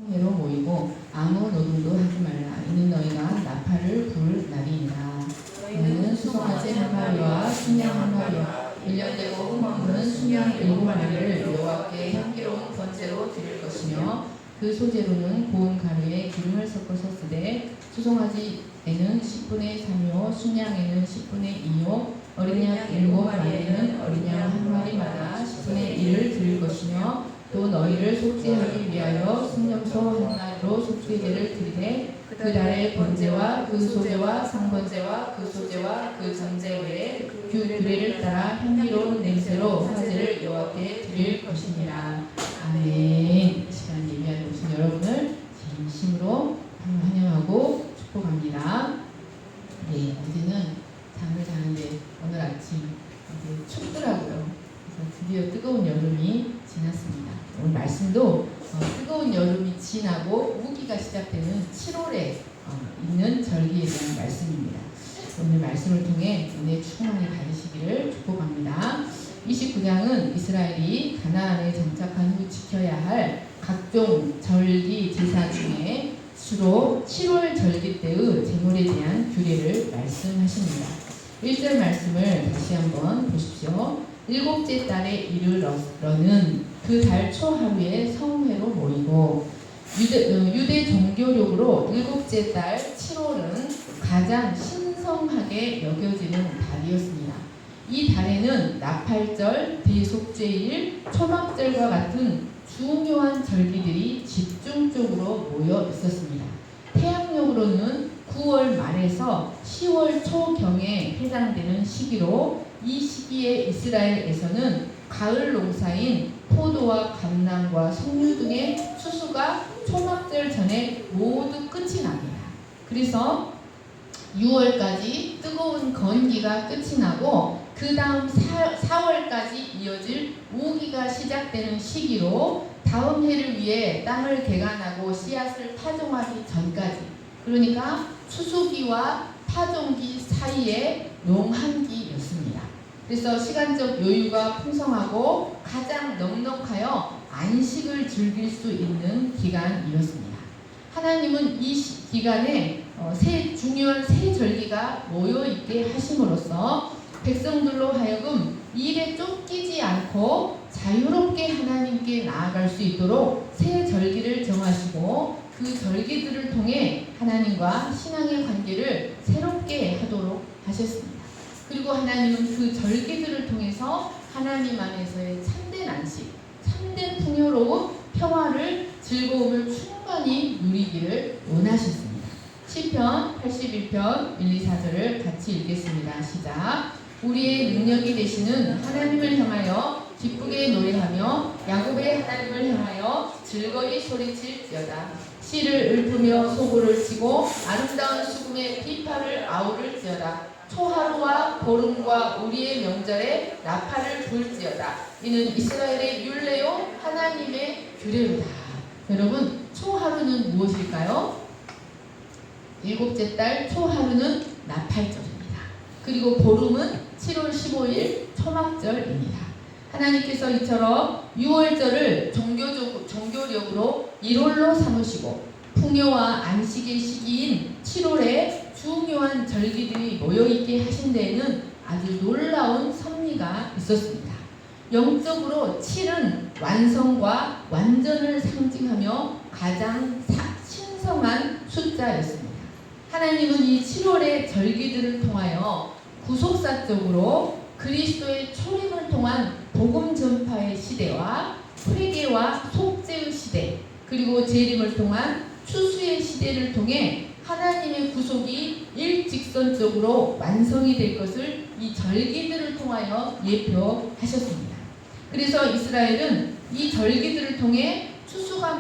회로 모이고 아무 노동도 하지 말라. 이는 너희가 나팔을 불 날이니라. 너희는 수송아지 한 마리와 순양 한 마리와 1년 되고 흠없는 순양 7마리를 여호와께 향기로운 번제로 드릴 것이며 그 소재로는 고운 가루에 기름을 섞어서 쓰되 수송아지에는 10분의 3요 순양에는 10분의 2요 어린 양 7마리에는 어린 양 한 마리마다 10분의 1을 드릴 것이며 또 너희를 속죄하기 위하여 순념소 한 마리로 속죄제를 드리되 그 달의 번제와 그 소제와 상번제와 그 소제와 그 전제 외에 그 규례를 따라 향기로운 냄새로 화제를 여호와께 드릴 것이니라. 아멘. 이 시간 예배하러 오신 여러분을 진심으로 환영하고 축복합니다. 네, 어제는 잠을 자는데 오늘 아침 이제 춥더라고요. 그래서 드디어 뜨거운 여름이 지났습니다. 오늘 말씀도 뜨거운 여름이 지나고 우기가 시작되는 7월에 있는 절기에 대한 말씀입니다. 오늘 말씀을 통해 은혜 충만히 받으시기를 축복합니다. 29장은 이스라엘이 가나안에 정착한 후 지켜야 할 각종 절기 제사 중에 주로 7월 절기 때의 제물에 대한 규례를 말씀하십니다. 1절 말씀을 다시 한번 보십시오. 일곱째 달에 이르러는 그 달 초하루에 성회로 모이고 유대 종교력으로 일곱째 달 7월은 가장 신성하게 여겨지는 달이었습니다. 이 달에는 나팔절, 대속죄일, 초막절과 같은 중요한 절기들이 집중적으로 모여 있었습니다. 태양력으로는 9월 말에서 10월 초경에 해당되는 시기로 이 시기에 이스라엘에서는 가을 농사인 포도와 감람과 석류 등의 추수가 초막절 전에 모두 끝이 납니다. 그래서 6월까지 뜨거운 건기가 끝이 나고 그 다음 4월까지 이어질 우기가 시작되는 시기로 다음 해를 위해 땅을 개간하고 씨앗을 파종하기 전까지, 그러니까 추수기와 파종기 사이에 농한기였습니다. 그래서 시간적 여유가 풍성하고 가장 넉넉하여 안식을 즐길 수 있는 기간이었습니다. 하나님은 이 기간에 중요한 세 절기가 모여있게 하심으로써 백성들로 하여금 일에 쫓기지 않고 자유롭게 하나님께 나아갈 수 있도록 새 절기를 정하시고 그 절기들을 통해 하나님과 신앙의 관계를 새롭게 하도록 하셨습니다. 그리고 하나님은 그 절기들을 통해서 하나님 안에서의 참된 안식, 참된 풍요로움, 평화를, 즐거움을 충만히 누리기를 원하셨습니다. 시편 81편 1, 2, 4절을 같이 읽겠습니다. 시작. 우리의 능력이 되시는 하나님을 향하여 기쁘게 노래하며 야곱의 하나님을 향하여 즐거이 소리칠지어다. 씨를 읊으며 소고를 치고 아름다운 수금의 비파를 아우를지어다. 초하루와 보름과 우리의 명절에 나팔을 불지어다. 이는 이스라엘의 율례요 하나님의 규례로다. 여러분, 초하루는 무엇일까요? 일곱째 달 초하루는 나팔절입니다. 그리고 보름은 7월 15일 초막절입니다. 하나님께서 이처럼 6월절을 종교력으로 1월로 삼으시고 풍요와 안식의 시기인 7월에 중요한 절기들이 모여있게 하신 데에는 아주 놀라운 섭리가 있었습니다. 영적으로 7은 완성과 완전을 상징하며 가장 신성한 숫자였습니다. 하나님은 이 7월의 절기들을 통하여 구속사적으로 그리스도의 초림을 통한 복음 전파의 시대와 회개와 속죄의 시대, 그리고 재림을 통한 추수의 시대를 통해 하나님의 구속이 일직선적으로 완성이 될 것을 이 절기들을 통하여 예표하셨습니다. 그래서 이스라엘은 이 절기들을 통해 추수가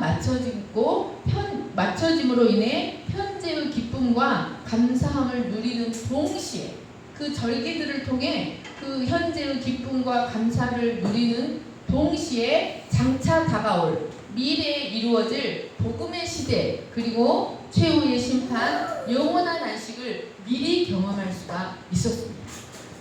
맞춰짐으로 인해 현재의 기쁨과 감사함을 누리는 동시에 그 절기들을 통해 그 현재의 기쁨과 감사를 누리는 동시에 장차 다가올 미래에 이루어질 복음의 시대, 그리고 최후의 심판, 영원한 안식을 미리 경험할 수가 있었습니다.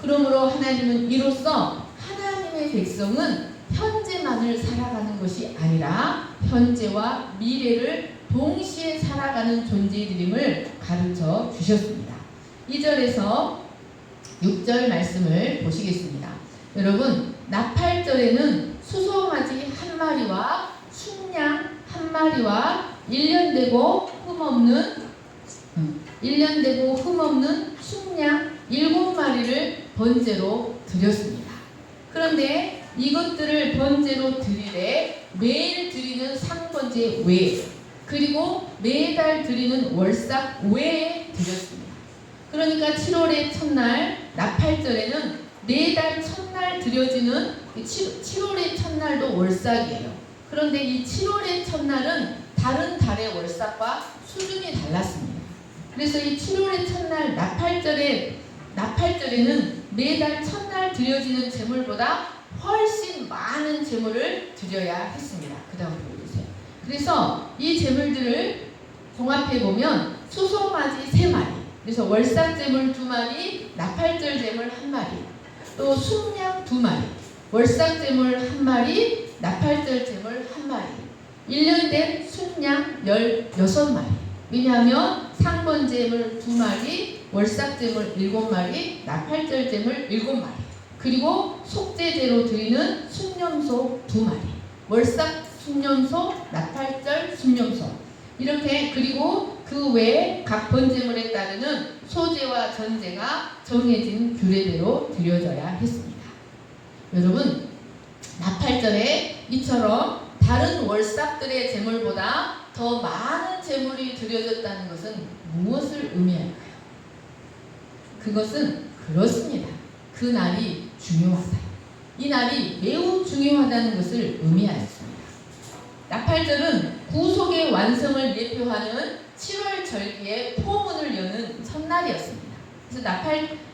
그러므로 하나님은 이로써 하나님의 백성은 현재만을 살아가는 것이 아니라 현재와 미래를 동시에 살아가는 존재들임을 가르쳐 주셨습니다. 2절에서 6절 말씀을 보시겠습니다. 여러분, 나팔절에는 수송아지 한 마리와 순양 한 마리와 1년 되고 흠없는 순양 7마리를 번제로 드렸습니다. 그런데 이것들을 번제로 드리되 매일 드리는 상번제 외에 그리고 매달 드리는 월삭 외에 드렸습니다. 그러니까 7월의 첫날 나팔절에는 매달 첫날 드려지는 7월의 첫날도 월삭이에요. 그런데 이 7월의 첫날은 다른 달의 월삭과 수준이 달랐습니다. 그래서 이 7월의 첫날 나팔절에는 매달 첫날 드려지는 제물보다 훨씬 많은 제물을 드려야 했습니다. 그 다음 보여주세요. 그래서 이 제물들을 종합해 보면 수송아지 3마리, 그래서 월삭 제물 2마리, 나팔절 제물 1마리, 또 순양 2마리, 월삭 제물 1마리, 나팔절 제물 1마리, 1년 된 순양 16마리. 왜냐하면 상번제물 2마리, 월삭제물 7마리, 나팔절 제물 7마리, 그리고 속죄제로 드리는 순념소 2마리, 월삭 순념소, 나팔절 순념소, 이렇게, 그리고 그 외에 각 번제물에 따르는 소제와 전제가 정해진 규례대로 드려져야 했습니다. 여러분, 나팔절에 이처럼 다른 월삭들의 제물보다 더 많은 제물이 드려졌다는 것은 무엇을 의미할까요? 그것은 그렇습니다. 그 날이 중요하다. 이 날이 매우 중요하다는 것을 의미하였습니다. 나팔절은 구속의 완성을 예표하는 7월 절기의 포문을 여는 첫날이었습니다. 그래서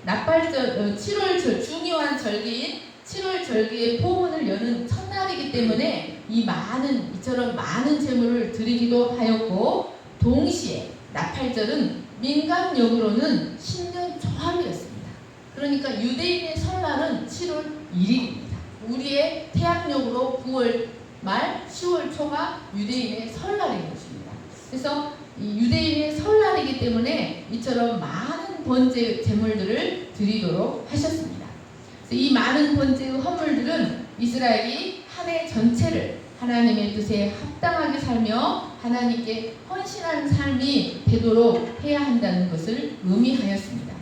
나팔절 7월 중요한 절기인 7월 절기의 포문을 여는 첫날이기 때문에 이처럼 많은 제물을 드리기도 하였고, 동시에 나팔절은 민간력으로는 신년 초하루였습니다. 그러니까 유대인의 설날은 7월 1일입니다. 우리의 태양력으로 9월 말 10월 초가 유대인의 설날인 것입니다. 그래서 이 유대인의 설날이기 때문에 이처럼 많은 번제 제물들을 드리도록 하셨습니다. 이 많은 번제의 헌물들은 이스라엘이 한 해 전체를 하나님의 뜻에 합당하게 살며 하나님께 헌신한 삶이 되도록 해야 한다는 것을 의미하였습니다.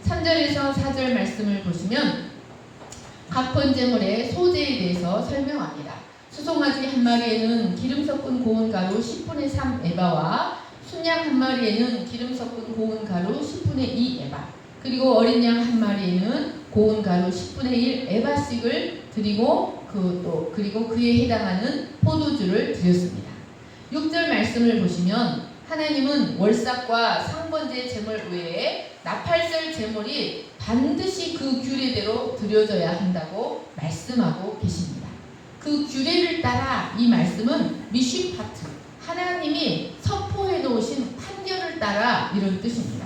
3절에서 4절 말씀을 보시면 각 번제물의 소재에 대해서 설명합니다. 수송아지 한 마리에는 기름 섞은 고운 가루 10분의 3 에바와 순양 한 마리에는 기름 섞은 고운 가루 10분의 2 에바, 그리고 어린 양 한 마리에는 고운 가루 10분의 1 에바씩을 드리고 그리고 그에 해당하는 포도주를 드렸습니다. 6절 말씀을 보시면 하나님은 월삭과 상번제 제물 외에 나팔절 제물이 반드시 그 규례대로 드려져야 한다고 말씀하고 계십니다. 그 규례를 따라 이 말씀은 미쉬파트, 하나님이 선포해 놓으신 판결을 따라 이런 뜻입니다.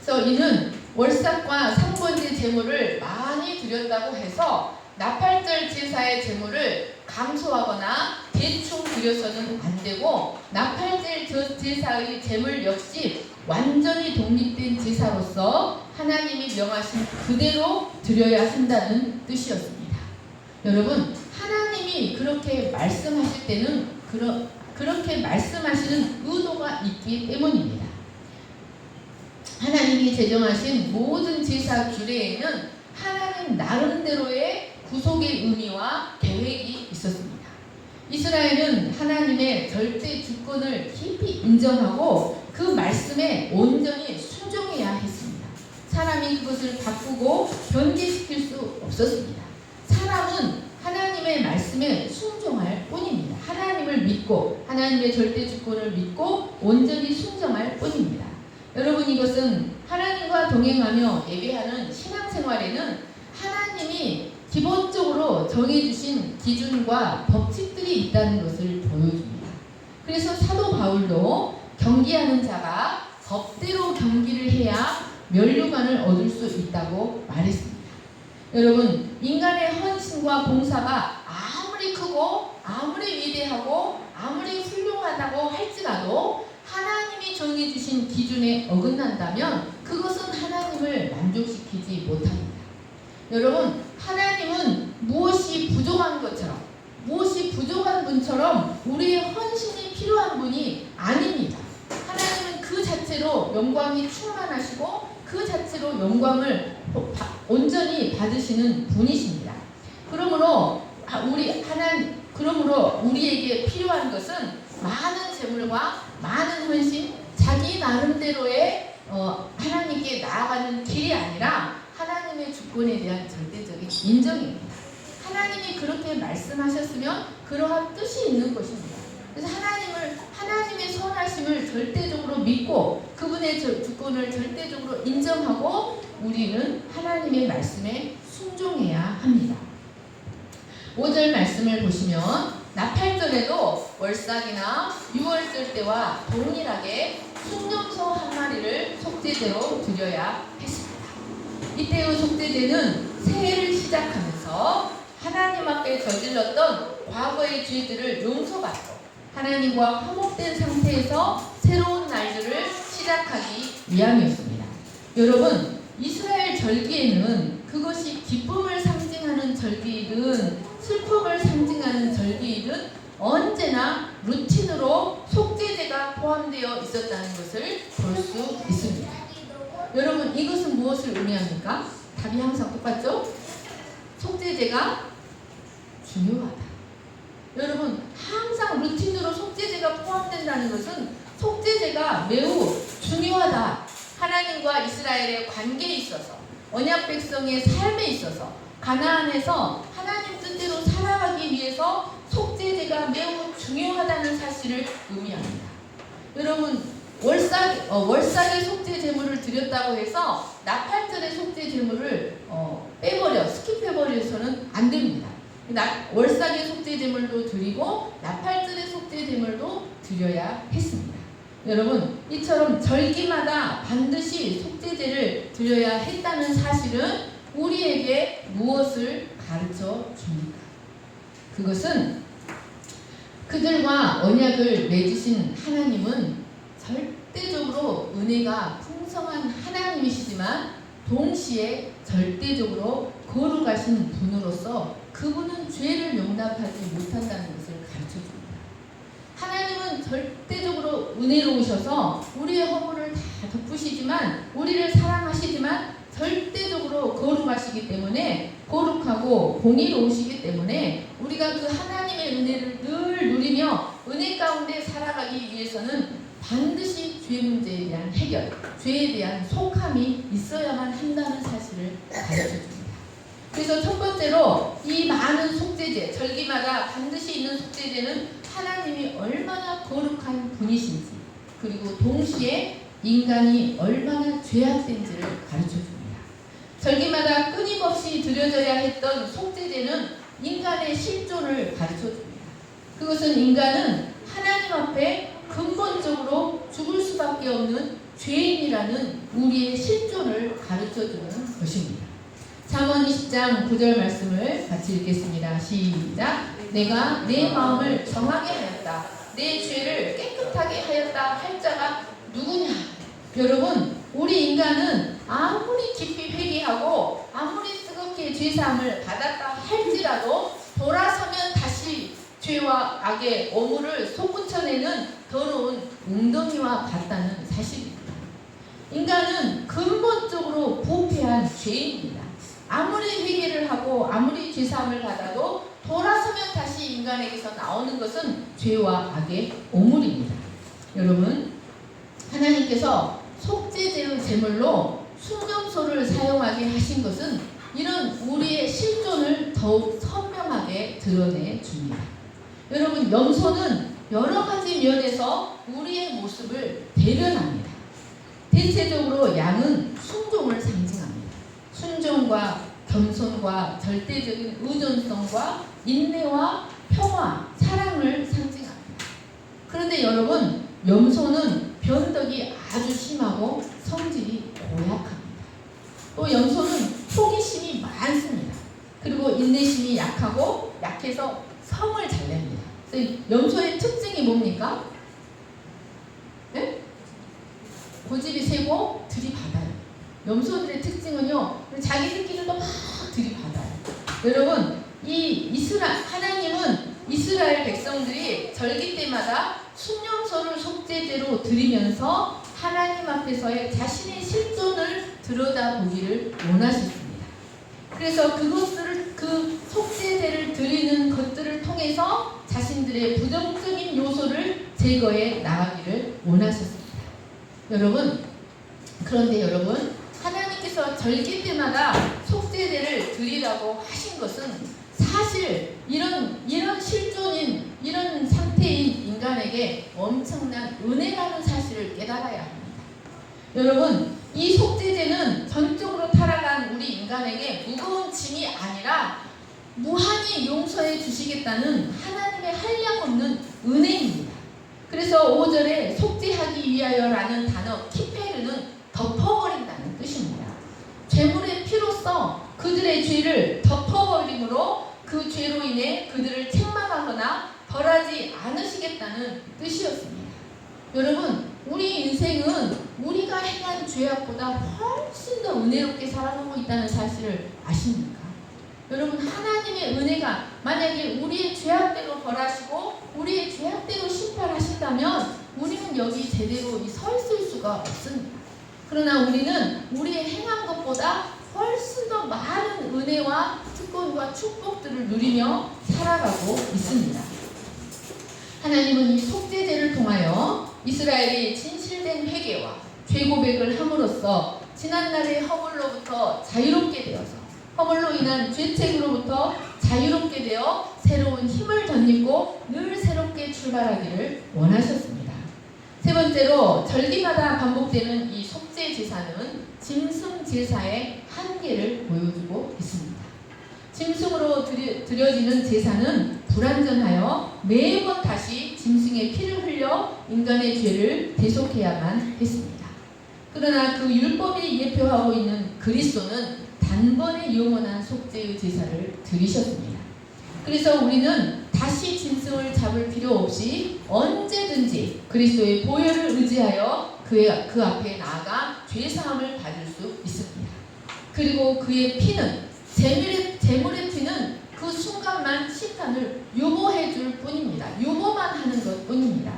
그래서 이는 월삭과 상번제 제물을 많이 드렸다고 해서 나팔절 제사의 제물을 감소하거나 대충 드려서는 안 되고, 나팔절 제사의 제물 역시 완전히 독립된 제사로서 하나님이 명하신 그대로 드려야 한다는 뜻이었습니다. 여러분, 하나님이 그렇게 말씀하실 때는 그렇게 말씀하시는 의도가 있기 때문입니다. 하나님이 제정하신 모든 제사 규례에는 하나님 나름대로의 구속의 의미와 계획이 있었습니다. 이스라엘은 하나님의 절대 주권을 깊이 인정하고 그 말씀에 온전히 순종해야 했습니다. 사람이 그것을 바꾸고 변개시킬 수 없었습니다. 사람은 하나님의 말씀에 순종할 뿐입니다. 하나님을 믿고 하나님의 절대 주권을 믿고 온전히 순종할 뿐입니다. 여러분, 이것은 하나님과 동행하며 예배하는 신앙생활에는 하나님이 기본적으로 정해주신 기준과 법칙들이 있다는 것을 보여줍니다. 그래서 사도 바울도 경기하는 자가 법대로 경기를 해야 면류관을 얻을 수 있다고 말했습니다. 여러분, 인간의 헌신과 봉사가 아무리 크고 아무리 위대하고 아무리 훌륭하다고 할지라도 하나님이 정해주신 기준에 어긋난다면 그것은 하나님을 만족시키지 못합니다. 여러분, 하나님은 무엇이 부족한 것처럼, 무엇이 부족한 분처럼 우리의 헌신이 필요한 분이 아닙니다. 하나님은 그 자체로 영광이 충만하시고 그 자체로 영광을 온전히 받으시는 분이십니다. 그러므로 우리에게 필요한 것은 많은 재물과 많은 헌신, 자기 나름대로의 하나님께 나아가는 길이 아니라 하나님의 주권에 대한 절대적인 인정입니다. 하나님이 그렇게 말씀하셨으면 그러한 뜻이 있는 것입니다. 그래서 하나님의 선하심을 절대적으로 믿고 그분의 주권을 절대적으로 인정하고 우리는 하나님의 말씀에 순종해야 합니다. 5절 말씀을 보시면 나팔절에도 월삭이나 유월절 때와 동일하게 순념소 한 마리를 속죄제로 드려야 했습니다. 이때의 속죄제는 새해를 시작하면서 하나님 앞에 저질렀던 과거의 죄들을 용서받고 하나님과 화목된 상태에서 새로운 날들을 시작하기 위함이었습니다. 여러분, 이스라엘 절기에는 그것이 기쁨을 상징하는 절기이든 슬픔을 상징하는 절기이든 언제나 루틴으로 속죄제가 포함되어 있었다는 것을 볼 수 있습니다. 여러분, 이것은 무엇을 의미합니까? 답이 항상 똑같죠? 속죄제가 중요하다. 여러분, 항상 루틴으로 속죄제가 포함된다는 것은 속죄제가 매우 중요하다. 하나님과 이스라엘의 관계에 있어서, 언약 백성의 삶에 있어서, 가나안에서 하나님 뜻대로 살아가기 위해서 속죄제가 매우 중요하다는 사실을 의미합니다. 여러분, 월삭의 속죄 제물을 드렸다고 해서 나팔절의 속죄 제물을 스킵해버려서는 안 됩니다. 월삭의 속죄 제물도 드리고 나팔절의 속죄 제물도 드려야 했습니다. 여러분, 이처럼 절기마다 반드시 속죄제를 드려야 했다는 사실은 우리에게 무엇을 가르쳐 줍니까? 그것은 그들과 언약을 맺으신 하나님은 절대적으로 은혜가 풍성한 하나님이시지만 동시에 절대적으로 거룩하신 분으로서 그분은 죄를 용납하지 못한다는 것을 가르쳐줍니다. 하나님은 절대적으로 은혜로우셔서 우리의 허물을 다 덮으시지만, 우리를 사랑하시지만 절대적으로 거룩하시기 때문에, 거룩하고 공의로우시기 때문에 우리가 그 하나님의 은혜를 늘 누리며 은혜 가운데 살아가기 위해서는 반드시 죄 문제에 대한 해결, 죄에 대한 속함이 있어야만 한다는 사실을 가르쳐줍니다. 그래서 첫 번째로 이 많은 속죄제, 절기마다 반드시 있는 속죄제는 하나님이 얼마나 거룩한 분이신지, 그리고 동시에 인간이 얼마나 죄악된지를 가르쳐줍니다. 절기마다 끊임없이 드려져야 했던 속죄제는 인간의 실존을 가르쳐줍니다. 그것은 인간은 하나님 앞에 근본적으로 죽을 수밖에 없는 죄인이라는 우리의 실존을 가르쳐주는 것입니다. 잠언 20장 9절 말씀을 같이 읽겠습니다. 시작. 내가 내 마음을 정하게 하였다. 내 죄를 깨끗하게 하였다 할 자가 누구냐? 여러분, 우리 인간은 아무리 깊이 회개하고 아무리 뜨겁게 죄사함을 받았다 할지라도 돌아서면 다시 죄와 악의 오물을 솟구쳐내는 더러운 웅덩이와 같다는 사실입니다. 인간은 근본적으로 부패한 죄인입니다. 아무리 회개를 하고 아무리 죄사함을 받아도 돌아서면 다시 인간에게서 나오는 것은 죄와 악의 오물입니다. 여러분, 하나님께서 속죄제의 제물로 순념소를 사용하게 하신 것은 이런 우리의 실존을 더욱 선명하게 드러내 줍니다. 여러분, 염소는 여러 가지 면에서 우리의 모습을 대변합니다. 대체적으로 양은 순종을 상징합니다. 순종과 겸손과 절대적인 의존성과 인내와 평화, 사랑을 상징합니다. 그런데 여러분, 염소는 변덕이 아주 심하고 성질이 고약합니다. 또 염소는 호기심이 많습니다. 그리고 인내심이 약하고 약해서 형을 잘 냅니다. 그래서 염소의 특징이 뭡니까? 네? 고집이 세고 들이받아요. 염소들의 특징은요, 자기들끼리도 막 들이받아요. 여러분, 하나님은 이스라엘 백성들이 절기 때마다 순염소를 속죄제로 드리면서 하나님 앞에서의 자신의 실존을 들여다보기를 원하셨습니다. 그래서 그 속죄제를 드리는 것들을 통해서 자신들의 부정적인 요소를 제거해 나가기를 원하셨습니다. 그런데 여러분, 하나님께서 절기 때마다 속죄제를 드리라고 하신 것은 사실 이런 실존인, 이런 상태인 인간에게 엄청난 은혜라는 사실을 깨달아야 합니다. 여러분, 이 속죄제는 전적으로 타락한 우리 인간에게 무거운 짐이 아니라 무한히 용서해 주시겠다는 하나님의 한량없는 은혜입니다. 그래서 5절에 속죄하기 위하여라는 단어 키페르는 덮어버린다는 뜻입니다. 죄물의 피로써 그들의 죄를 덮어버림으로 그 죄로 인해 그들을 책망하거나 벌하지 않으시겠다는 뜻이었습니다. 여러분, 우리 인생은 우리가 행한 죄악보다 훨씬 더 은혜롭게 살아가고 있다는 사실을 아십니까? 여러분, 하나님의 은혜가 만약에 우리의 죄악대로 벌하시고 우리의 죄악대로 심판하신다면 우리는 여기 제대로 서 있을 수가 없습니다. 그러나 우리는 우리의 행한 것보다 훨씬 더 많은 은혜와 특권과 축복들을 누리며 살아가고 있습니다. 하나님은 이 속죄제를 통하여 이스라엘이 진실된 회개와 죄 고백을 함으로써 지난날의 허물로부터 자유롭게 되어서 허물로 인한 죄책으로부터 자유롭게 되어 새로운 힘을 덧입고 늘 새롭게 출발하기를 원하셨습니다. 세 번째로 절기마다 반복되는 이 속죄 제사는 짐승 제사의 한계를 보여주고 있습니다. 짐승으로 드려지는 제사는 불완전하여 매번 다시 짐승의 피를 흘려 인간의 죄를 대속해야만 했습니다. 그러나 그 율법이 예표하고 있는 그리스도는 단번에 영원한 속죄의 제사를 드리셨습니다. 그래서 우리는 다시 짐승을 잡을 필요 없이 언제든지 그리스도의 보혈을 의지하여 그 앞에 나아가 죄사함을 받을 수 있습니다. 그리고 그의 피는 제물의 피는 그 순간만 심판을 유보해 줄 뿐입니다. 유보만 하는 것 뿐입니다.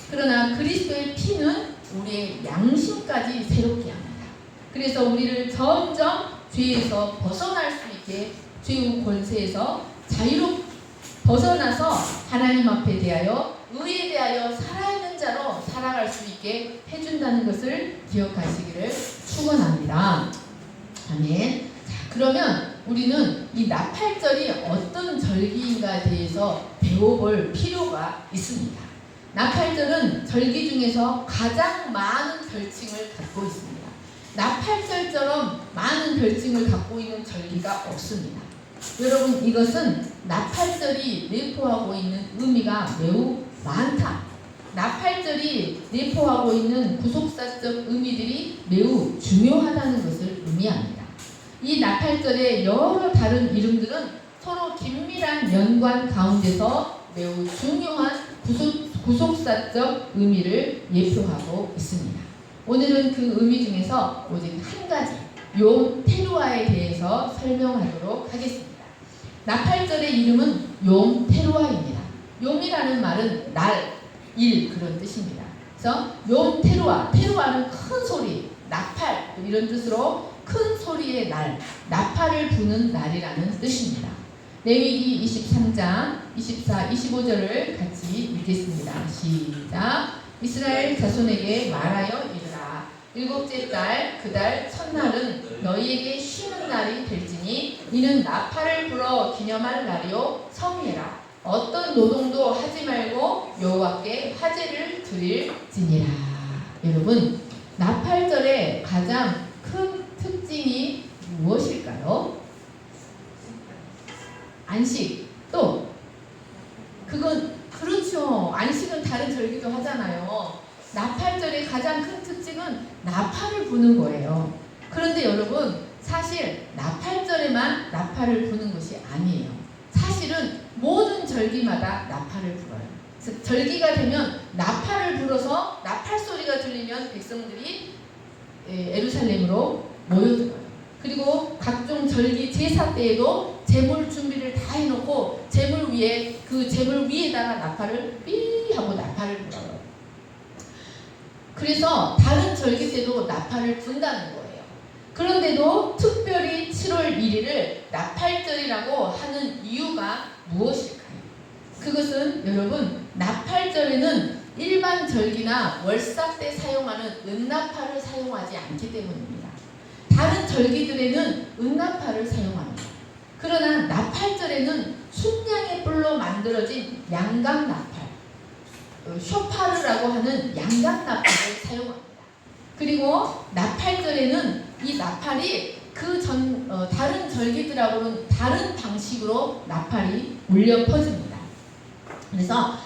그러나 그리스도의 피는 우리의 양심까지 새롭게 합니다. 그래서 우리를 점점 죄에서 벗어날 수 있게 죄의 권세에서 벗어나서 하나님 앞에 대하여 의에 대하여 살아있는 자로 살아갈 수 있게 해준다는 것을 기억하시기를 축원합니다. 아멘. 자, 그러면 우리는 이 나팔절이 어떤 절기인가에 대해서 배워볼 필요가 있습니다. 나팔절은 절기 중에서 가장 많은 별칭을 갖고 있습니다. 나팔절처럼 많은 별칭을 갖고 있는 절기가 없습니다. 여러분, 이것은 나팔절이 내포하고 있는 의미가 매우 많다. 나팔절이 내포하고 있는 구속사적 의미들이 매우 중요하다는 것을 의미합니다. 이 나팔절의 여러 다른 이름들은 서로 긴밀한 연관 가운데서 매우 중요한 구속사적 의미를 예표하고 있습니다. 오늘은 그 의미 중에서 오직 한 가지, 욤 테루아에 대해서 설명하도록 하겠습니다. 나팔절의 이름은 욤 테루아입니다. 욤이라는 말은 날, 일 그런 뜻입니다. 그래서 욤 테루아, 테루아는 큰 소리, 나팔 이런 뜻으로 큰 소리의 날, 나팔을 부는 날이라는 뜻입니다. 레위기 23장 24, 25절을 같이 읽겠습니다. 시작. 이스라엘 자손에게 말하여 이르라. 일곱째 달 그 달 첫날은 너희에게 쉬는 날이 될지니 이는 나팔을 불어 기념할 날이요 성회라. 어떤 노동도 하지 말고 여호와께 화제를 드릴지니라. 여러분, 나팔절의 가장 큰 특징이 무엇일까요? 안식. 또 그건 그렇죠. 안식은 다른 절기도 하잖아요. 나팔절의 가장 큰 특징은 나팔을 부는 거예요. 그런데 여러분, 사실 나팔절에만 나팔을 부는 것이 아니에요. 사실은 모든 절기마다 나팔을 불어요. 그래서 절기가 되면 나팔을 불어서 나팔 소리가 들리면 백성들이 예루살렘으로 모여들어요. 그리고 각종 절기 제사 때에도 제물 준비를 다 해놓고 제물 위에 그 제물 위에다가 나팔을 삐 하고 나팔을 불어요. 그래서 다른 절기 때도 나팔을 분다는 거예요. 그런데도 특별히 7월 1일을 나팔절이라고 하는 이유가 무엇일까요? 그것은 여러분, 나팔절에는 일반 절기나 월삭 때 사용하는 은나팔을 사용하지 않기 때문입니다. 다른 절기들에는 은나팔을 사용합니다. 그러나 나팔절에는 순양의 뿔로 만들어진 양강나팔, 쇼파르라고 하는 양강나팔을 사용합니다. 그리고 나팔절에는 이 나팔이 다른 절기들하고는 다른 방식으로 나팔이 울려 퍼집니다. 그래서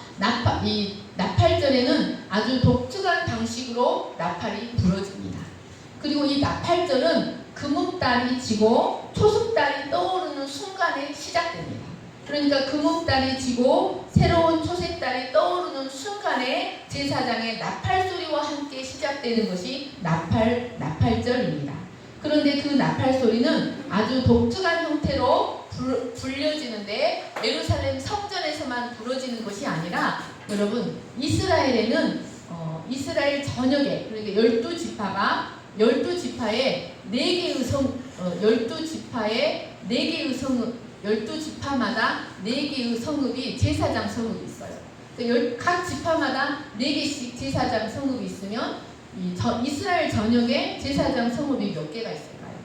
이 나팔절에는 아주 독특한 방식으로 나팔이 불어집니다. 그리고 이 나팔절은 금음달이 지고 초승달이 떠오르는 순간에 시작됩니다. 그러니까 금음달이 지고 새로운 초색달이 떠오르는 순간에 제사장의 나팔 소리와 함께 시작되는 것이 나팔절입니다. 그런데 그 나팔 소리는 아주 독특한 형태로 불려지는데 예루살렘 성전에서만 부러지는 것이 아니라 여러분, 이스라엘에는 이스라엘 전역에, 그러니까 12지파에 12지파마다 4개의 성읍이 제사장 성읍이 있어요. 각 지파마다 4개씩 제사장 성읍이 있으면 이스라엘 전역에 제사장 성읍이 몇 개가 있을까요?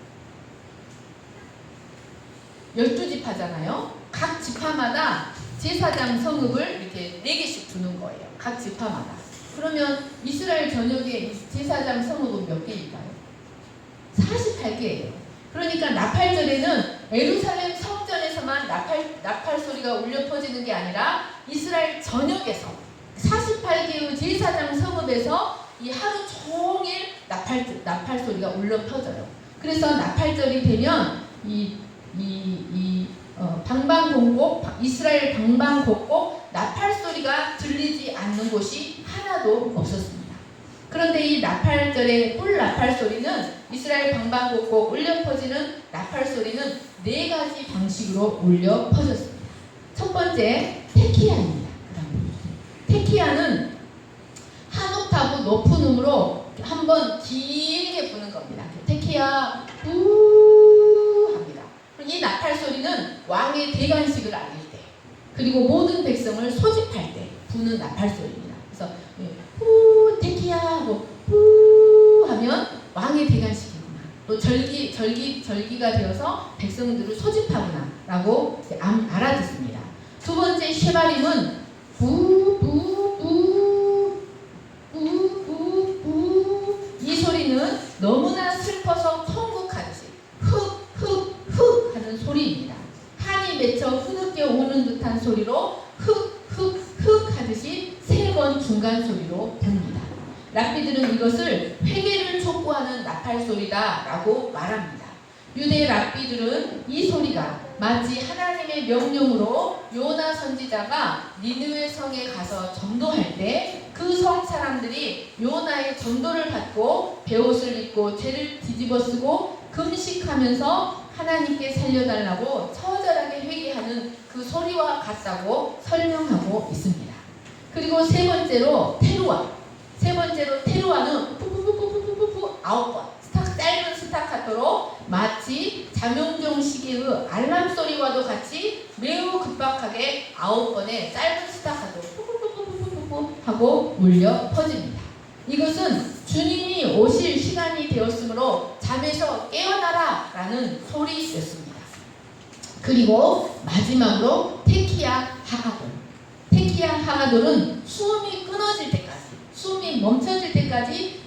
12지파잖아요. 각 지파마다 제사장 성읍을 이렇게 4개씩 두는 거예요. 각 지파마다. 그러면 이스라엘 전역에 제사장 성읍은 몇 개일까요? 48개예요. 그러니까 나팔절에는 예루살렘 성전에서만 나팔 소리가 울려 퍼지는 게 아니라 이스라엘 전역에서 48개의 제사장 성읍에서 이 하루 종일 나팔 소리가 울려 퍼져요. 그래서 나팔절이 되면 이스라엘 방방곡곡 나팔 소리가 들리지 않는 곳이 하나도 없었습니다. 그런데 이 나팔절의 뿔나팔 소리는 이스라엘 방방곡곡 울려 퍼지는 나팔 소리는 4가지 방식으로 울려 퍼졌습니다. 첫 번째, 테키아입니다. 테키아는 한 옥타브 높은 음으로 한번 길게 부는 겁니다. 테키아 후 합니다. 이 나팔 소리는 왕의 대관식을 알릴 때, 그리고 모든 백성을 소집할 때 부는 나팔 소리입니다. 그래서 후 테키아 하고 후 하면 왕의 대관식이구나, 또 절기가 되어서 백성들을 소집하구나 라고 알아듣습니다. 두 번째, 쉐바림은 부부부 이 소리는 너무나 슬퍼서 통곡하듯이 흑흑흑 하는 소리입니다. 한이 맺혀 흐느껴 오는 듯한 소리로 흑흑흑 하듯이 3번 중간 소리로 봅니다. 랍비들은 이것을 회개를 촉구하는 나팔 소리다 라고 말합니다. 유대 랍비들은 이 소리가 마치 하나님의 명령으로 요나 선지자가 니느웨 성에 가서 전도할 때 그 성 사람들이 요나의 전도를 받고 베옷을 입고 죄를 뒤집어 쓰고 금식하면서 하나님께 살려달라고 처절하게 회개하는 그 소리와 같다고 설명하고 있습니다. 그리고 세 번째로 테루아는 푸푸푸푸푸푸푸 9번 짧은 스타카토로 마치 장영종 시계의 알람 소리와도 같이 매우 급박하게 9번의 짧은 스타카토 푸푸푸푸푸푸 하고 울려 퍼집니다. 이것은 주님이 오실 시간이 되었으므로 잠에서 깨어나라 라는 소리였습니다. 그리고 마지막으로 테키아 하가돌은 숨이 끊어질 때까지, 숨이 멈춰질 때까지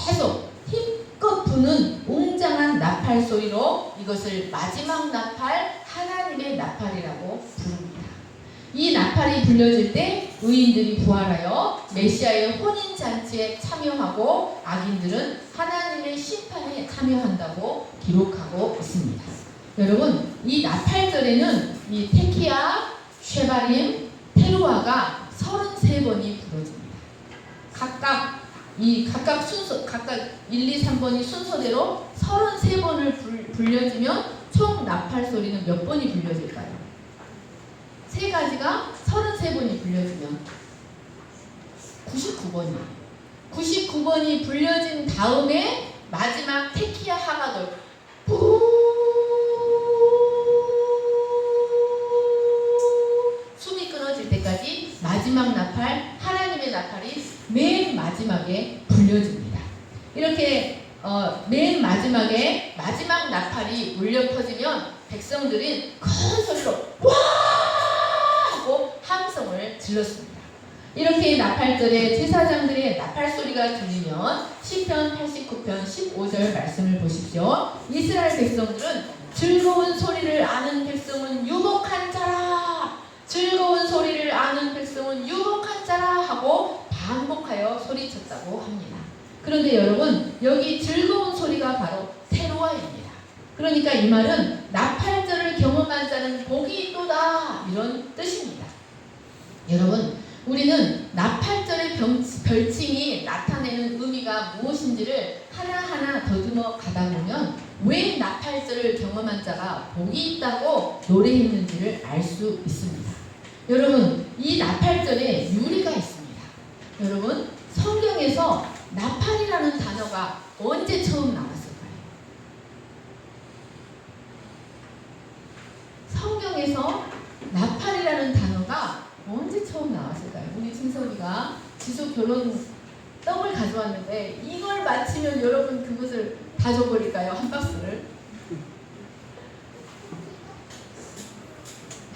계속 힘껏 부는 웅장한 나팔 소리로 이것을 마지막 나팔, 하나님의 나팔이라고 부릅니다. 이 나팔이 불려질 때 의인들이 부활하여 메시아의 혼인잔치에 참여하고 악인들은 하나님의 심판에 참여한다고 기록하고 있습니다. 여러분, 이 나팔절에는 이 테키아, 쉐바림, 테루아가 33번이 부러집니다. 각각 순서, 각각 1, 2, 3번이 순서대로 33번을 불려지면 총 나팔 소리는 몇 번이 불려질까요? 세 가지가 33번이 불려지면 99번이에요. 99번이 불려진 다음에 마지막 테키아 하가돌 숨이 끊어질 때까지 마지막 나팔, 하나님의 나팔이 맨 마지막에 불려집니다. 이렇게 맨 마지막에 마지막 나팔이 울려 퍼지면 백성들이 큰 소리로 와! 하고 함성을 질렀습니다. 이렇게 나팔절에 제사장들의 나팔 소리가 들리면 시편 89편 15절 말씀을 보십시오. 이스라엘 백성들은 즐거운 소리를 아는 백성은 유복한 자라, 즐거운 소리를 아는 백성은 유복한 자라 하고 반복하여 소리쳤다고 합니다. 그런데 여러분, 여기 즐거운 소리가 바로 테루아입니다. 그러니까 이 말은 나팔절을 경험한 자는 복이 있도다, 이런 뜻입니다. 여러분, 우리는 나팔절의 별칭이 나타내는 의미가 무엇인지를 하나하나 더듬어 가다 보면 왜 나팔절을 경험한 자가 복이 있다고 노래했는지를 알 수 있습니다. 여러분, 이 나팔절에 유래가 있습니다. 여러분, 성경에서 나팔이라는 단어가 언제 처음 나왔을까요? 성경에서 나팔이라는 단어가 언제 처음 나왔을까요? 우리 진석이가 지수 결혼 떡을 가져왔는데 이걸 맞히면 여러분 그것을 다 줘버릴까요? 한 박스를.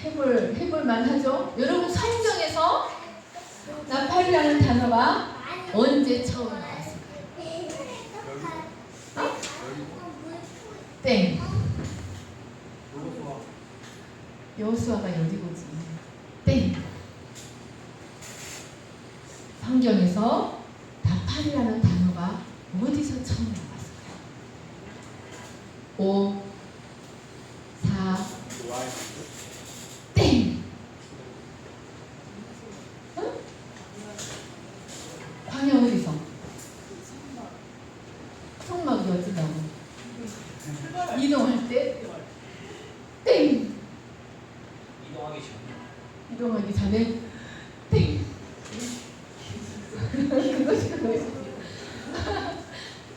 해볼만 하죠? 여러분, 성경에서 나팔이라는 단어가 언제 처음 나왔을까요? 어? 땡. 여호수아가 여리고지. 땡. 성경에서 나팔이라는 단어가 어디서 처음 나왔을까요? 5, 4, 땡. 응? 광야 어디서? 성막이 어쩌다고? 이동할 때? 땡. 이동하기 전에? 땡. 그것이.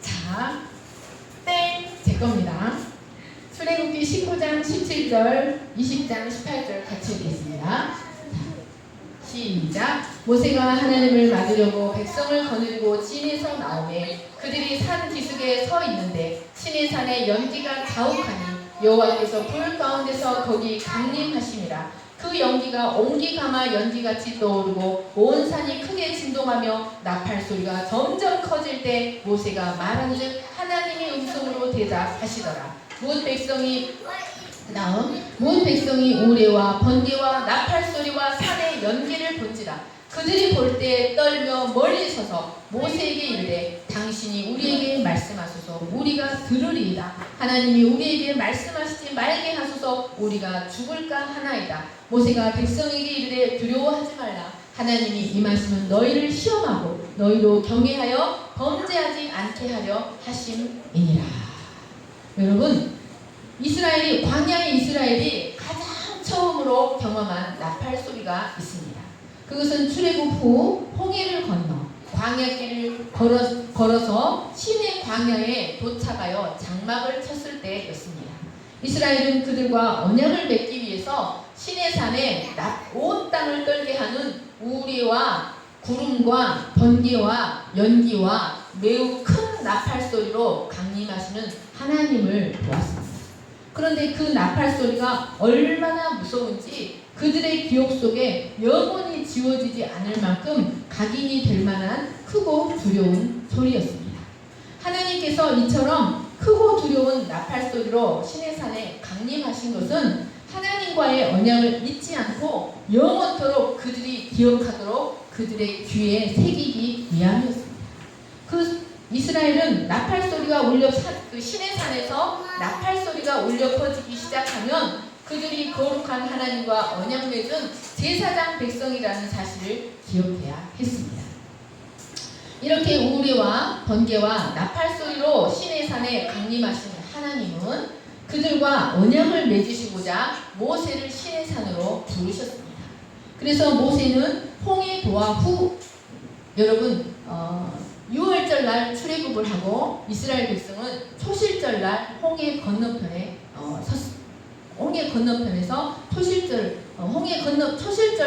자, 땡. 제 겁니다. 출애굽기 19장 17절, 20장 18절 같이 읽겠습니다. 시작. 모세가 하나님을 맞으려고 백성을 거느리고 진에서 나오매 그들이 산 기슭에 서 있는데 시내산에 연기가 자욱하니 여호와께서 불 가운데서 거기 강림하심이라. 그 연기가 옹기가마 연기같이 떠오르고 온 산이 크게 진동하며 나팔 소리가 점점 커질 때 모세가 말한즉 하나님의 음성으로 대답하시더라. 문 백성이 우레와 번개와 나팔 소리와 산의 연기를 본지라. 그들이 볼 때 떨며 멀리 서서 모세에게 이르되 당신이 우리에게 말씀하소서 우리가 들으리이다. 하나님이 우리에게 말씀하시지 말게 하소서 우리가 죽을까 하나이다. 모세가 백성에게 이르되 두려워하지 말라. 하나님이 임하시면 너희를 시험하고 너희로 경외하여 범죄하지 않게 하려 하심이니라. 여러분, 광야의 이스라엘이 가장 처음으로 경험한 나팔 소리가 있습니다. 그것은 출애굽 후 홍해를 건너 광야길을 걸어서 시내 광야에 도착하여 장막을 쳤을 때였습니다. 이스라엘은 그들과 언약을 맺기 위해서 시내산에 온 땅을 떨게 하는 우리와 구름과 번개와 연기와 매우 큰 나팔 소리로 강림하시는 하나님을 보았습니다. 그런데 그 나팔 소리가 얼마나 무서운지 그들의 기억 속에 영원히 지워지지 않을 만큼 각인이 될 만한 크고 두려운 소리였습니다. 하나님께서 이처럼 크고 두려운 나팔 소리로 시내산에 강림하신 것은 하나님과의 언약을 잊지 않고 영원토록 그들이 기억하도록 그들의 귀에 새기기 위함이었습니다. 그 이스라엘은 나팔 소리가 그 시내산에서 나팔 소리가 울려 퍼지기 시작하면 그들이 거룩한 하나님과 언약 맺은 제사장 백성이라는 사실을 기억해야 했습니다. 이렇게 우레와 번개와 나팔 소리로 시내산에 강림하신 하나님은 그들과 언약을 맺으시고자 모세를 시내산으로 부르셨습니다. 그래서 모세는 홍해 도하 후 여러분 6월절 날 출애굽을 하고 이스라엘 백성은 초실절 날 홍해 건너편에 홍해 건너편에서 초실절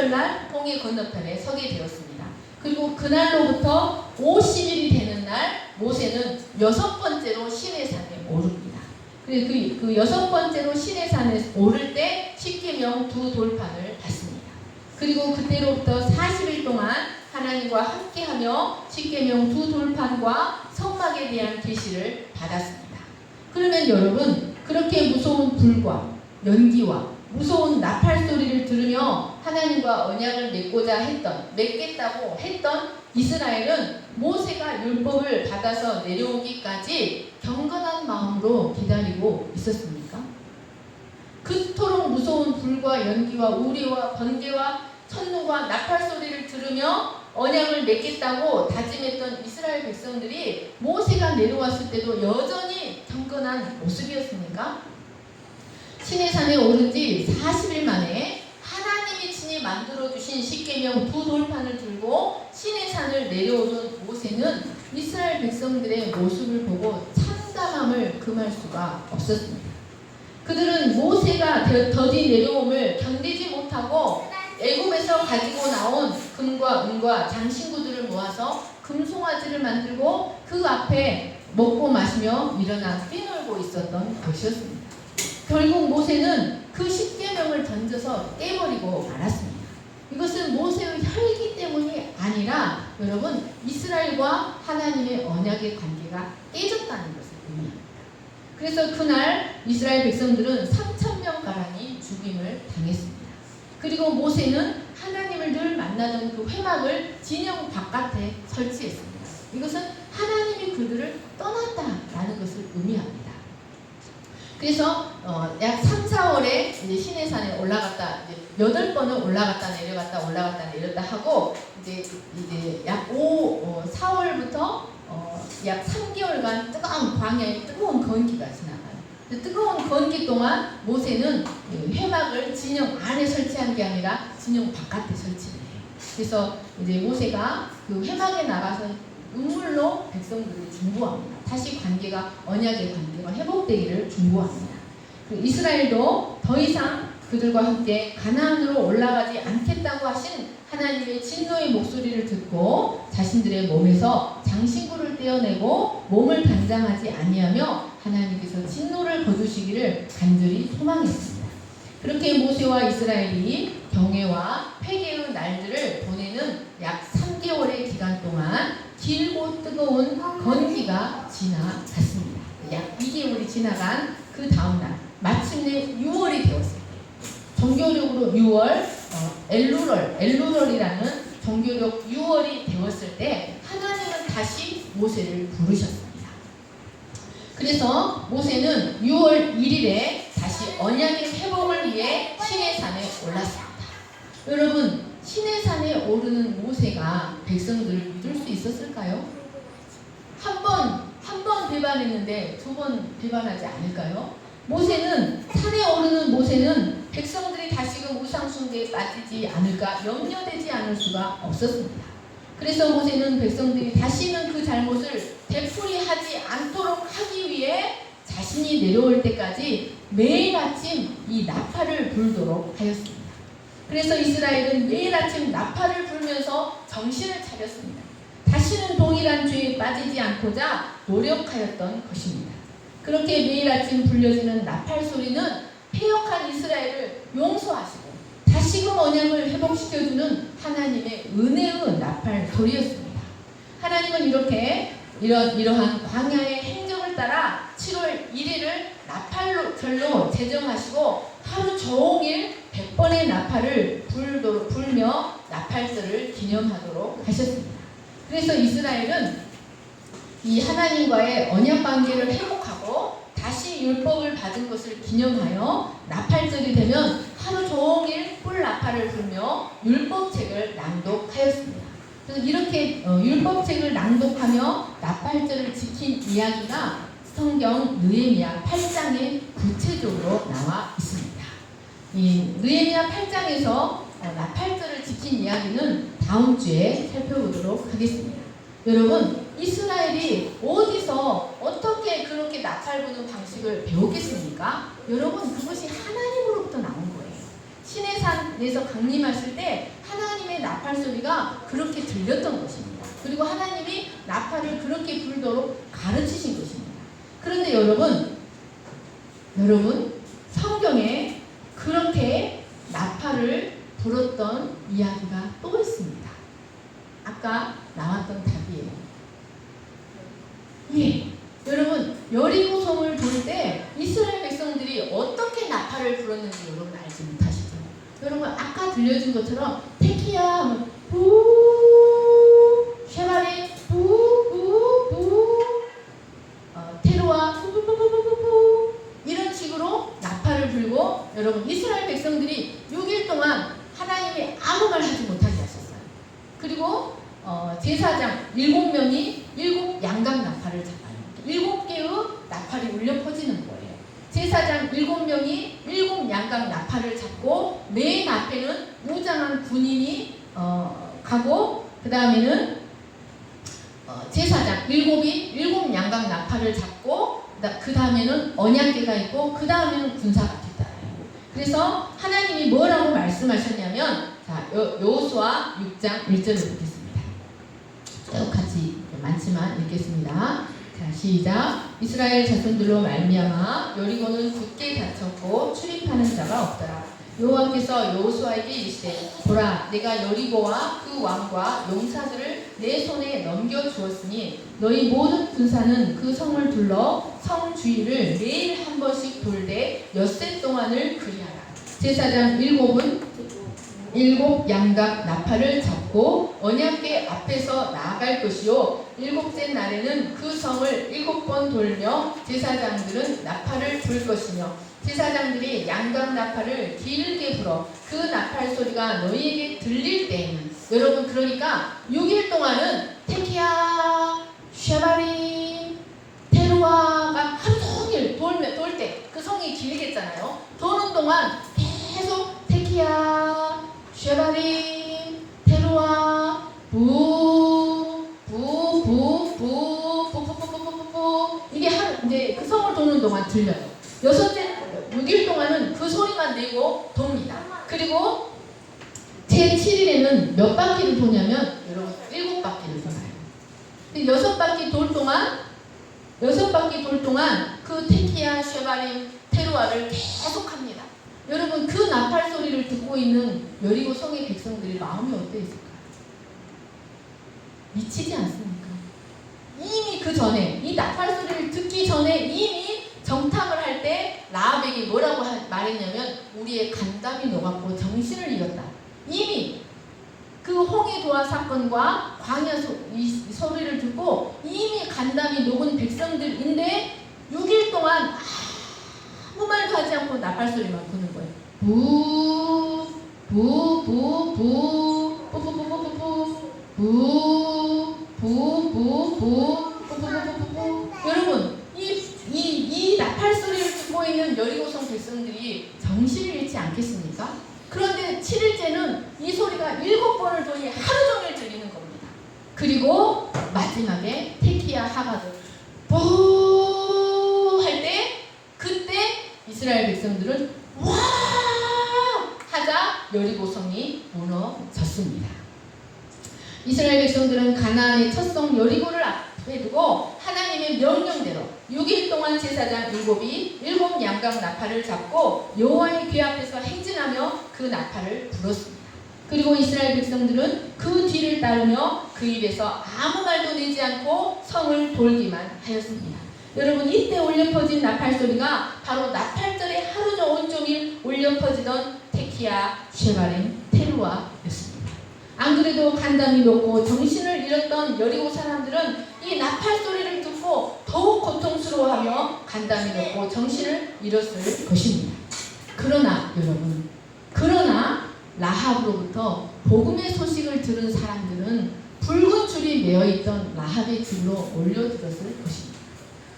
날 홍해 건너편에 서게 되었습니다. 그리고 그날로부터 50일이 되는 날 모세는 6번째로 시내산에 오릅니다. 그 6번째로 시내산에 오를 때 십계명 2 돌판을 받습니다. 그리고 그때로부터 40일 동안 하나님과 함께하며 십계명 2 돌판과 성막에 대한 계시를 받았습니다. 그러면 여러분 그렇게 무서운 불과 연기와 무서운 나팔 소리를 들으며 하나님과 언약을 맺겠다고 했던 이스라엘은 모세가 율법을 받아서 내려오기까지 경건한 마음으로 기다리고 있었습니까? 그토록 무서운 불과 연기와 우리와 번개와 천둥과 나팔 소리를 들으며 언약을 맺겠다고 다짐했던 이스라엘 백성들이 모세가 내려왔을 때도 여전히 경건한 모습이었습니까? 시내산에 오른 지 40일 만에 하나님이 친히 만들어주신 십계명 2 돌판을 들고 시내산을 내려오는 모세는 이스라엘 백성들의 모습을 보고 참담함을 금할 수가 없었습니다. 그들은 모세가 더디 내려옴을 견디지 못하고 애굽에서 가지고 나온 금과 은과 장신구들을 모아서 금송아지를 만들고 그 앞에 먹고 마시며 일어나 뛰놀고 있었던 것이었습니다. 결국 모세는 그 십계명을 던져서 깨버리고 말았습니다. 이것은 모세의 혈기 때문이 아니라 여러분 이스라엘과 하나님의 언약의 관계가 깨졌다는 것을 의미합니다. 그래서 그날 이스라엘 백성들은 3,000명가량이 죽임을 당했습니다. 그리고 모세는 하나님을 늘 만나던 그 회막을 진영 바깥에 설치했습니다. 이것은 하나님이 그들을 떠났다라는 것을 의미합니다. 그래서 약 3, 4월에 이제 시내산에 올라갔다 이제 8번을 올라갔다 내렸다 하고 이제 약 4월부터 약 3개월간 뜨거운 광야의 뜨거운 건기가 지나가요. 뜨거운 건기 동안 모세는 회막을 진영 안에 설치한 게 아니라 진영 바깥에 설치를 해요. 그래서 이제 모세가 그 회막에 나가서 눈물로 백성들을 중보합니다. 다시 언약의 관계가 회복되기를 중보합니다. 이스라엘도 더 이상 그들과 함께 가나안으로 올라가지 않겠다고 하신 하나님의 진노의 목소리를 듣고 자신들의 몸에서 장신구를 떼어내고 몸을 단장하지 아니하며 하나님께서 진노를 거두시기를 간절히 소망했습니다. 그렇게 모세와 이스라엘이 경외와 회개의 날들을 보내는 약 3개월의 기간 동안 길고 뜨거운 건기가 지나갔습니다. 약 2개월이 지나간 그 다음날 마침내 6월이 되었을 때 종교력으로 6월 엘루럴이라는 종교력 6월이 되었을 때 하나님은 다시 모세를 부르셨습니다. 그래서 모세는 6월 1일에 다시 언약의 회복을 위해 시내산에 올랐습니다. 여러분 시내산에 오르는 모세가 백성들을 믿을 수 있었을까요? 한 번 배반했는데 2번 배반하지 않을까요? 산에 오르는 모세는 백성들이 다시금 우상숭배에 빠지지 않을까 염려되지 않을 수가 없었습니다. 그래서 모세는 백성들이 다시는 그 잘못을 되풀이하지 않도록 하기 위해 자신이 내려올 때까지 매일 아침 이 나팔을 불도록 하였습니다. 그래서 이스라엘은 매일 아침 나팔을 불면서 정신을 차렸습니다. 다시는 동일한 죄에 빠지지 않고자 노력하였던 것입니다. 그렇게 매일 아침 불려지는 나팔 소리는 패역한 이스라엘을 용서하시고 다시금 언약을 회복시켜주는 하나님의 은혜의 나팔 소리였습니다. 하나님은 이러한 광야의 행적을 따라 7월 1일을 나팔절로 제정하시고 하루 종일 100번의 나팔을 불며 나팔절을 기념하도록 하셨습니다. 그래서 이스라엘은 이 하나님과의 언약 관계를 회복하고 다시 율법을 받은 것을 기념하여 나팔절이 되면 하루 종일 꿀 나팔을 불며 율법책을 낭독하였습니다. 그래서 이렇게 율법책을 낭독하며 나팔절을 지킨 이야기가 성경 느헤미야 8장에 구체적으로 나와 있습니다. 이 느헤미야 8장에서 나팔절을 지킨 이야기는 다음 주에 살펴보도록 하겠습니다. 여러분, 이스라엘이 어디서 어떻게 그렇게 나팔 부는 방식을 배웠겠습니까? 여러분, 그것이 하나님으로부터 나온 거예요. 시내산에서 강림하실 때 하나님의 나팔 소리가 그렇게 들렸던 것입니다. 그리고 하나님이 나팔을 그렇게 불도록 가르치신 것입니다. 그런데 여러분 성경에 그렇게 나팔을 불었던 이야기가 또 있습니다. 아까 나왔던 답이에요. 예, 여러분 여리고성을 돌 때 이스라엘 백성들이 어떻게 나팔을 불었는지 여러분 알지 못하시죠? 여러분 아까 들려준 것처럼 테키야 부 쉐바리 부부부 테루아 부부부부부 이런 식으로 나팔을 불고 여러분 이스라엘 백성들이 6일 동안 하나님이 아무 말 하지 못하게 하셨어요. 그리고 제사장 7명이 7양각 나팔을 잡아요. 7개의 나팔이 울려 퍼지는 거예요. 제사장 7명이 7양각 나팔을 잡고 맨 앞에는 무장한 군인이 가고 그 다음에는 제사장 7이 7양각 나팔을 잡고 그 다음에는 언약궤가 있고 그 다음에는 군사가 뒤따라요. 그래서 하나님이 뭐라고 말씀하셨냐면 자, 여호수아 6장 1절을 보겠습니다. 쭉 같이 많지만 읽겠습니다. 자, 시작. 이스라엘 자손들로 말미암아 여리고는 굳게 닫혔고 출입하는 자가 없더라. 여호와께서 여호수아에게 이르시되 보라 내가 여리고와 그 왕과 용사들을 내 손에 넘겨주었으니 너희 모든 군사는 그 성을 둘러 성 주위를 매일 한 번씩 돌되 엿새 동안을 그리하라. 제사장 7은 7양각 나팔을 잡고 언약궤 앞에서 나아갈 것이요 7째 날에는 그 성을 7번 돌며 제사장들은 나팔을 불 것이며 제사장들이 양각 나팔을 길게 불어 그 나팔 소리가 너희에게 들릴 때에는 여러분 그러니까 6일 동안은 테키야 쉐바리 테루아가 하루 종일 돌 때 그 성이 길겠잖아요. 도는 동안 계속 테키야 쉐바리 테루아 부부부부부부부부부부 이게 이제 그 성을 도는 동안 들려요. 6일 동안은 그 소리만 내고 돕니다. 그리고 제7일에는 몇 바퀴를 도냐면 여러분 7바퀴를 돌아요. 6바퀴 돌 동안 그 테키야 쉐바림 테루아를 계속합니다. 여러분 그 나팔 소리를 듣고 있는 여리고 성의 백성들의 마음이 어떠 있을까요? 미치지 않습니까? 이미 그 전에 이 나팔 소리를 듣기 전에 이미 정탐을 할 때 라합에게 뭐라고 말했냐면 우리의 간담이 녹았고 정신을 잃었다. 이미 그 홍해도화 사건과 광야 이 소리를 듣고 이미 간담이 녹은 백성들인데 6일 동안 아무 말도 하지 않고 나팔 소리만 부는 거예요. 여러분 이 나팔 소리를 듣고 있는 여리고성 백성들이 정신을 잃지 않겠습니까? 그런데 7일째는 이 소리가 7번을 더니 하루 종일 들리는 겁니다. 그리고 마지막에 테키야 하가드 부 할 때 그때 이스라엘 백성들은 와 하자 여리고성이 무너졌습니다. 이스라엘 백성들은 가나안의 첫 성 여리고를 앞에 두고 하나님의 명령대로 6일 동안 제사장 7이 7양각 나팔을 잡고 여호와의 궤 앞에서 행진하며 그 나팔을 불었습니다. 그리고 이스라엘 백성들은 그 뒤를 따르며 그 입에서 아무 말도 내지 않고 성을 돌기만 하였습니다. 여러분 이때 울려 퍼진 나팔 소리가 바로 나팔절에 하루 온종일 울려 퍼지던 테키야 쉐바림 테루아였습니다. 안 그래도 간담이 녹고 정신을 잃었던 여리고 사람들은 이 나팔 소리를 수로하며 간담이 높고 정신을 잃었을 것입니다. 그러나 여러분, 라합으로부터 복음의 소식을 들은 사람들은 붉은 줄이 메어있던 라합의 집으로 몰려들었을 것입니다.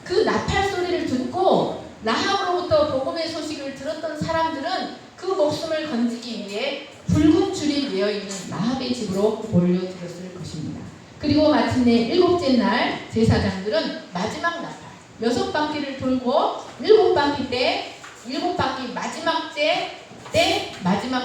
그 나팔 소리를 듣고 라합으로부터 복음의 소식을 들었던 사람들은 그 목숨을 건지기 위해 붉은 줄이 메어있는 라합의 집으로 몰려들었을 것입니다. 그리고 마침내 7째 날 제사장들은 마지막 나팔 6바퀴를 돌고 7바퀴 마지막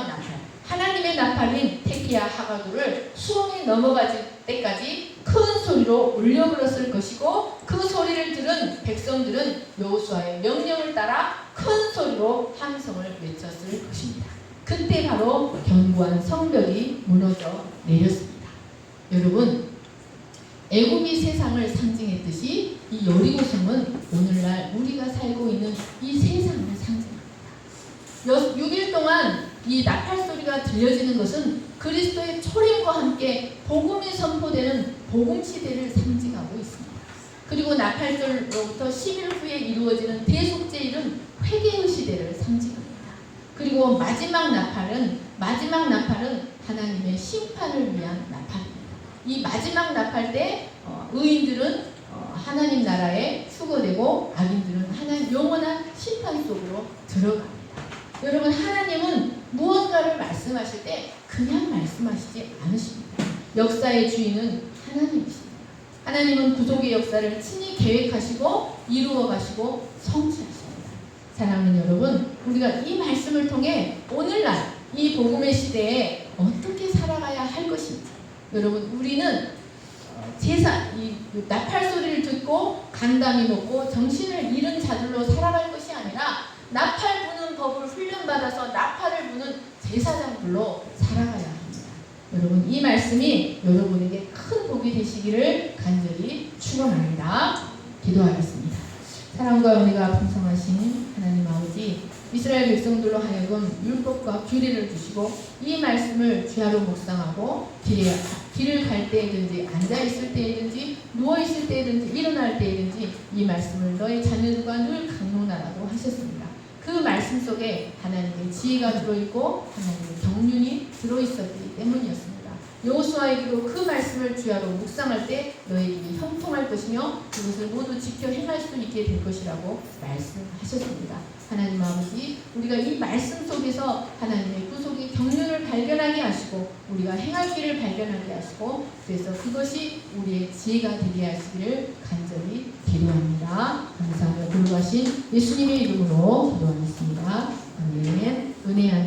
나팔 하나님의 나팔인 테키야 하가도를 수온이 넘어갈 때까지 큰 소리로 울려 불었을 것이고 그 소리를 들은 백성들은 여호수아의 명령을 따라 큰 소리로 함성을 외쳤을 것입니다. 그때 바로 견고한 성벽이 무너져 내렸습니다. 여러분, 애굽이 세상을 상징했듯이 이 여리고성은 오늘날 우리가 살고 있는 이 세상을 상징합니다. 6일 동안 이 나팔 소리가 들려지는 것은 그리스도의 초림과 함께 복음이 선포되는 복음 시대를 상징하고 있습니다. 그리고 나팔절로부터 10일 후에 이루어지는 대속제일은 회개의 시대를 상징합니다. 그리고 마지막 나팔은 하나님의 심판을 위한 나팔입니다. 이 마지막 나팔 때 의인들은 하나님 나라에 수거되고 악인들은 하나님 영원한 심판 속으로 들어갑니다. 여러분, 하나님은 무언가를 말씀하실 때 그냥 말씀하시지 않으십니다. 역사의 주인은 하나님이십니다. 하나님은 구속의 역사를 친히 계획하시고 이루어 가시고 성취하십니다. 사랑하는 여러분, 우리가 이 말씀을 통해 오늘날 이 복음의 시대에 어떻게 살아가야 할 것인지, 여러분, 우리는 이 나팔 소리를 듣고 간담이 높고 정신을 잃은 자들로 살아갈 것이 아니라 나팔 부는 법을 훈련받아서 나팔을 부는 제사장들로 살아가야 합니다. 여러분, 이 말씀이 여러분에게 큰 복이 되시기를 간절히 축원합니다. 기도하겠습니다. 사랑과 은혜가 풍성하신 하나님 아버지, 이스라엘 백성들로 하여금 율법과 규례를 주시고 이 말씀을 주야로 묵상하고 길을 갈 때이든지 앉아있을 때이든지 누워있을 때이든지 일어날 때이든지 이 말씀을 너의 자녀들과 늘 강론하라고 하셨습니다. 그 말씀 속에 하나님의 지혜가 들어있고 하나님의 경륜이 들어있었기 때문이었습니다. 여호수아에게도 그 말씀을 주야로 묵상할 때 너의 길이 형통할 것이며 그것을 모두 지켜 행할 수 있게 될 것이라고 말씀하셨습니다. 하나님 아버지, 우리가 이 말씀 속에서 하나님의 구속의 경륜을 발견하게 하시고 우리가 행할 길을 발견하게 하시고 그래서 그것이 우리의 지혜가 되게 하시기를 간절히 기도합니다. 감사하며 돌아가신 예수님의 이름으로 기도하겠습니다. 아멘. 은혜 안